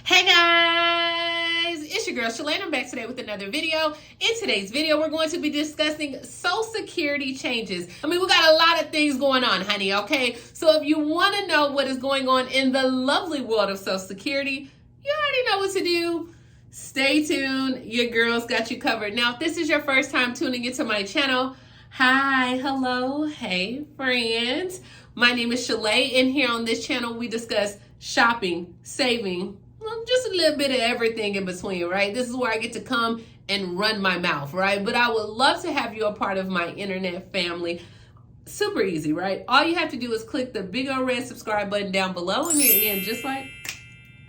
Hey guys, it's your girl Shalae and I'm back today with another video. In today's video, we're going to be discussing Social Security changes. We got a lot of things going on, honey, okay? So if you want to know what is going on in the lovely world of Social Security, you already know what to do. Stay tuned. Your girl's got you covered. Now, if this is your first time tuning into my channel, hi, hello, hey, friends. My name is Shalae, and here on this channel, we discuss shopping, saving, just a little bit of everything in between, right? This is where I get to come and run my mouth, right? But I would love to have you a part of my internet family. Super easy, right? All you have to do is click the big old red subscribe button down below and you're in just like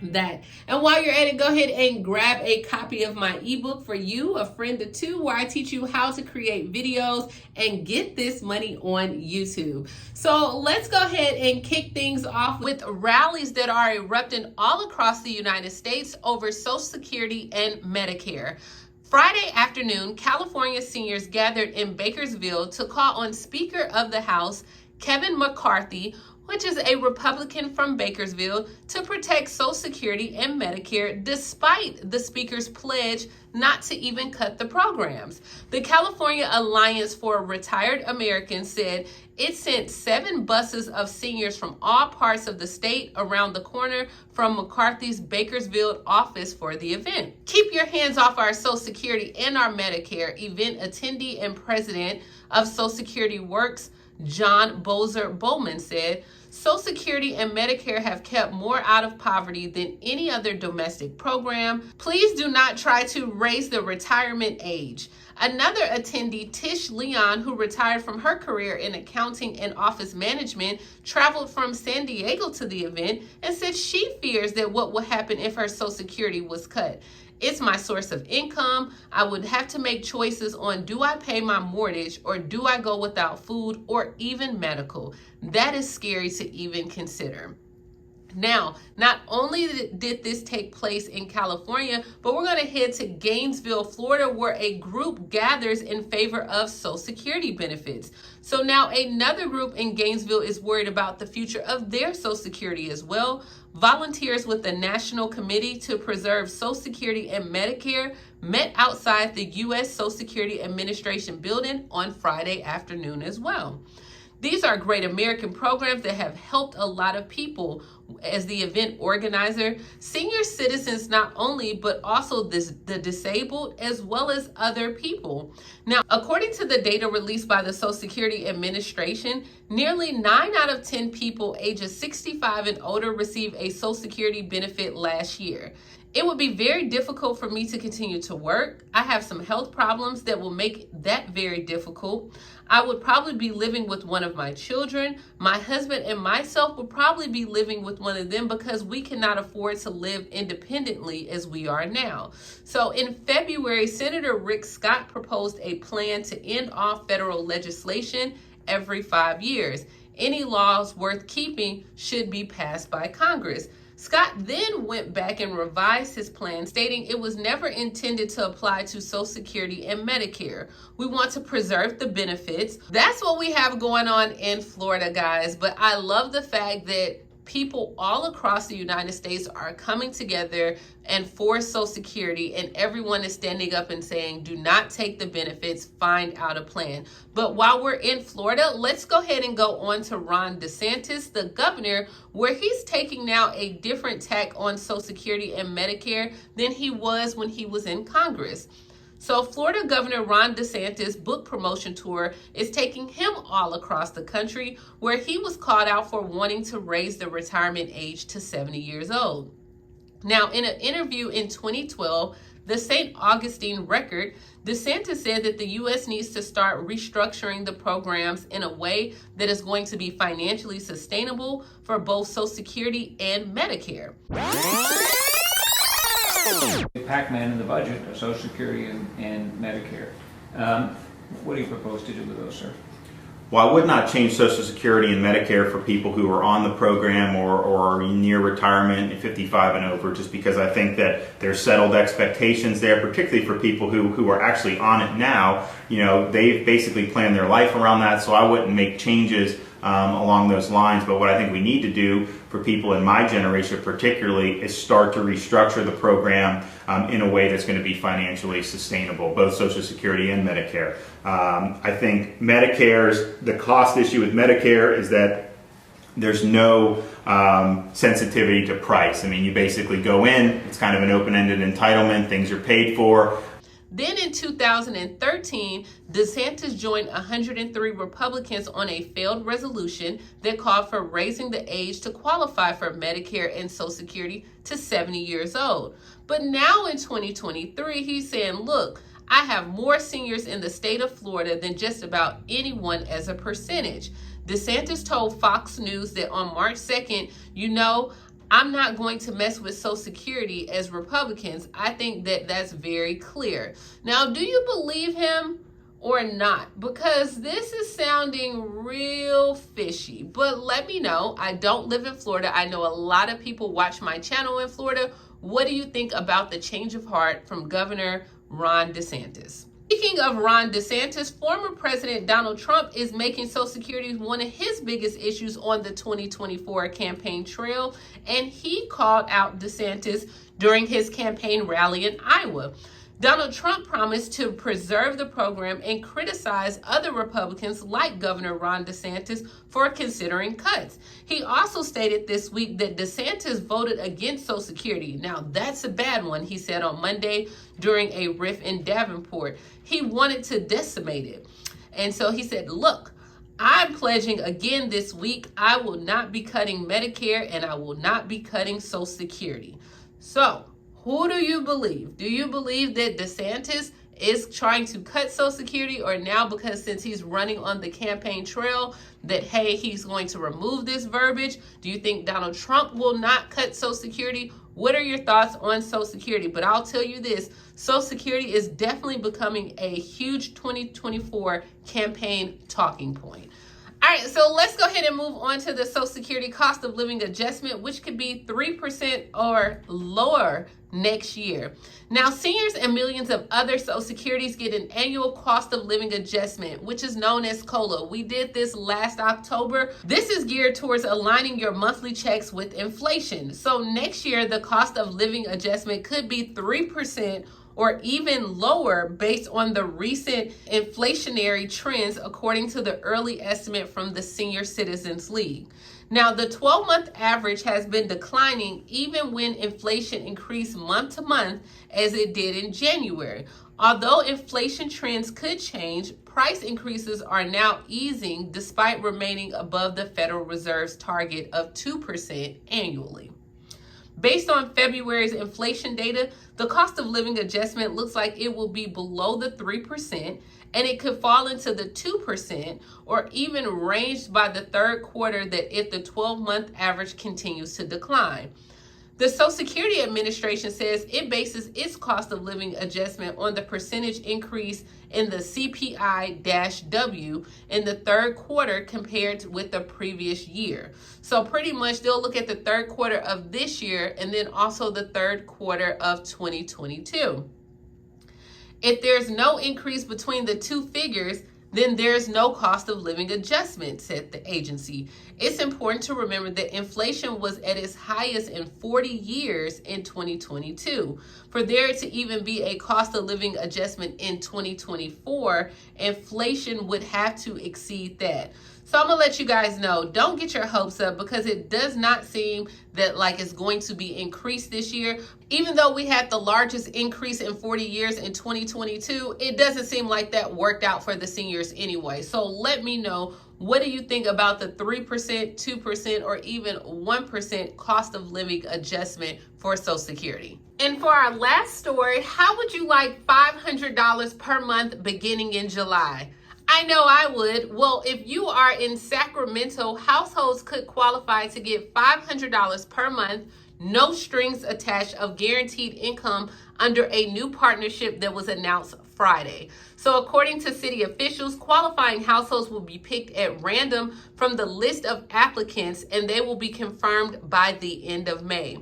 that. And while you're at it, go ahead and grab a copy of my ebook for you, a friend or two, where I teach you how to create videos and get this money on YouTube. So let's go ahead and kick things off with rallies that are erupting all across the United States over Social Security and Medicare. Friday afternoon, California seniors gathered in Bakersville to call on Speaker of the House, Kevin McCarthy, which is a Republican from Bakersville, to protect Social Security and Medicare despite the speaker's pledge not to even cut the programs. The California Alliance for Retired Americans said it sent 7 buses of seniors from all parts of the state around the corner from McCarthy's Bakersville office for the event. Keep your hands off our Social Security and our Medicare, event attendee and president of Social Security Works, John Bozer Bowman, said. Social Security and Medicare have kept more out of poverty than any other domestic program. Please do not try to raise the retirement age. Another attendee, Tish Leon, who retired from her career in accounting and office management, traveled from San Diego to the event and said she fears that what will happen if her Social Security was cut. It's my source of income. I would have to make choices on, do I pay my mortgage or do I go without food or even medical? That is scary to even consider. Now, not only did this take place in California, but we're going to head to Gainesville, Florida, where a group gathers in favor of Social Security benefits. So now another group in Gainesville is worried about the future of their Social Security as well. Volunteers with the National Committee to Preserve Social Security and Medicare met outside the U.S. Social Security Administration building on Friday afternoon as well. These are great American programs that have helped a lot of people. As the event organizer, senior citizens not only, but also the disabled as well as other people. Now, according to the data released by the Social Security Administration, nearly 9 out of 10 people ages 65 and older received a Social Security benefit last year. It would be very difficult for me to continue to work. I have some health problems that will make that very difficult. I would probably be living with one of my children. My husband and myself would probably be living with one of them because we cannot afford to live independently as we are now. So in February, Senator Rick Scott proposed a plan to end all federal legislation every 5 years. Any laws worth keeping should be passed by Congress. Scott then went back and revised his plan, stating it was never intended to apply to Social Security and Medicare. We want to preserve the benefits. That's what we have going on in Florida, guys. But I love the fact that people all across the United States are coming together and for Social Security, and everyone is standing up and saying, do not take the benefits, find out a plan. But while we're in Florida, let's go ahead and go on to Ron DeSantis, the governor, where he's taking now a different tack on Social Security and Medicare than he was when he was in Congress. So Florida Governor Ron DeSantis' book promotion tour is taking him all across the country, where he was called out for wanting to raise the retirement age to 70 years old. Now, in an interview in 2012, the St. Augustine Record, DeSantis said that the U.S. needs to start restructuring the programs in a way that is going to be financially sustainable for both Social Security and Medicare. Pac-Man in the budget of Social Security and Medicare. What do you propose to do with those, sir? Well, I would not change Social Security and Medicare for people who are on the program or are near retirement at 55 and over, just because I think that there's settled expectations there, particularly for people who are actually on it now. You know, they've basically planned their life around that, so I wouldn't make changes along those lines. But what I think we need to do for people in my generation particularly is start to restructure the program in a way that's going to be financially sustainable, both Social Security and Medicare. I think the cost issue with Medicare is that there's no sensitivity to price. I mean, you basically go in, it's kind of an open-ended entitlement, things are paid for. Then in 2013, DeSantis joined 103 Republicans on a failed resolution that called for raising the age to qualify for Medicare and Social Security to 70 years old. But now in 2023, he's saying, look, I have more seniors in the state of Florida than just about anyone as a percentage. DeSantis told Fox News that on March 2nd, I'm not going to mess with Social Security as Republicans. I think that that's very clear. Now, do you believe him or not? Because this is sounding real fishy. But let me know. I don't live in Florida. I know a lot of people watch my channel in Florida. What do you think about the change of heart from Governor Ron DeSantis? Speaking of Ron DeSantis, former President Donald Trump is making Social Security one of his biggest issues on the 2024 campaign trail, and he called out DeSantis during his campaign rally in Iowa. Donald Trump promised to preserve the program and criticized other Republicans like Governor Ron DeSantis for considering cuts. He also stated this week that DeSantis voted against Social Security. Now, that's a bad one, he said on Monday during a riff in Davenport. He wanted to decimate it. And so he said, look, I'm pledging again this week, I will not be cutting Medicare and I will not be cutting Social Security. So, who do you believe? Do you believe that DeSantis is trying to cut Social Security, or now because since he's running on the campaign trail that, hey, he's going to remove this verbiage? Do you think Donald Trump will not cut Social Security? What are your thoughts on Social Security? But I'll tell you this, Social Security is definitely becoming a huge 2024 campaign talking point. All right, so let's go ahead and move on to the Social Security cost of living adjustment, which could be 3% or lower next year. Now, seniors and millions of other Social Securities get an annual cost of living adjustment, which is known as COLA. We did this last October. This is geared towards aligning your monthly checks with inflation. So next year, the cost of living adjustment could be 3% or even lower based on the recent inflationary trends, according to the early estimate from the Senior Citizens League. Now, the 12-month average has been declining even when inflation increased month to month as it did in January. Although inflation trends could change, price increases are now easing despite remaining above the Federal Reserve's target of 2% annually. Based on February's inflation data, the cost of living adjustment looks like it will be below the 3%, and it could fall into the 2% or even ranged by the third quarter that if the 12-month average continues to decline. The Social Security Administration says it bases its cost of living adjustment on the percentage increase in the CPI-W in the third quarter compared with the previous year. So pretty much they'll look at the third quarter of this year and then also the third quarter of 2022. If there's no increase between the two figures, then there's no cost of living adjustment, said the agency. It's important to remember that inflation was at its highest in 40 years in 2022. For there to even be a cost of living adjustment in 2024, inflation would have to exceed that. So I'm gonna let you guys know, don't get your hopes up because it does not seem that like it's going to be increased this year. Even though we had the largest increase in 40 years in 2022, it doesn't seem like that worked out for the seniors anyway. So let me know, what do you think about the 3%, 2%, or even 1% cost of living adjustment for Social Security? And for our last story, how would you like $500 per month beginning in July? I know I would. Well, if you are in Sacramento, households could qualify to get $500 per month, no strings attached, of guaranteed income under a new partnership that was announced Friday. So according to city officials, qualifying households will be picked at random from the list of applicants, and they will be confirmed by the end of May.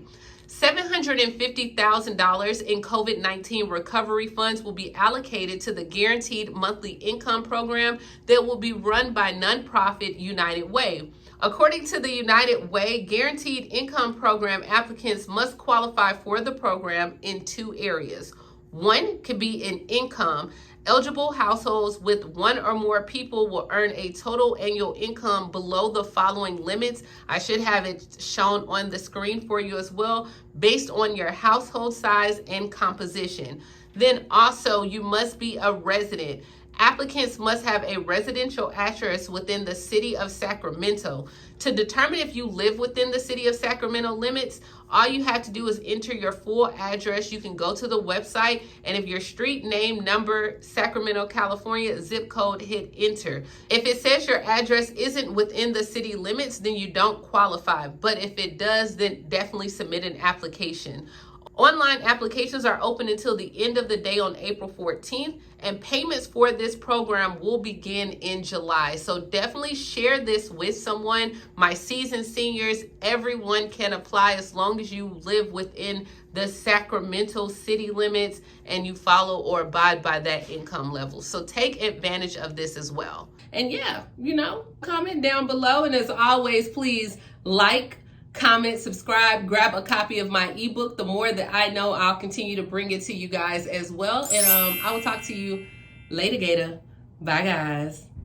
$750,000 in COVID-19 recovery funds will be allocated to the Guaranteed Monthly Income Program that will be run by nonprofit United Way. According to the United Way Guaranteed Income Program, applicants must qualify for the program in two areas. One could be in income. Eligible households with one or more people will earn a total annual income below the following limits. I should have it shown on the screen for you as well, based on your household size and composition. Then also, you must be a resident. Applicants must have a residential address within the city of Sacramento. To determine if you live within the city of Sacramento limits, all you have to do is enter your full address. You can go to the website, and if your street name, number, Sacramento, California, zip code, hit enter. If it says your address isn't within the city limits, then you don't qualify. But if it does, then definitely submit an application. Online applications are open until the end of the day on April 14th, and payments for this program will begin in July. So definitely share this with someone. My seasoned seniors, everyone can apply as long as you live within the Sacramento city limits and you follow or abide by that income level. So take advantage of this as well. And yeah, comment down below. And as always, please like, comment, subscribe, grab a copy of my ebook. The more that I know, I'll continue to bring it to you guys as well. And I will talk to you later, Gator. Bye, guys.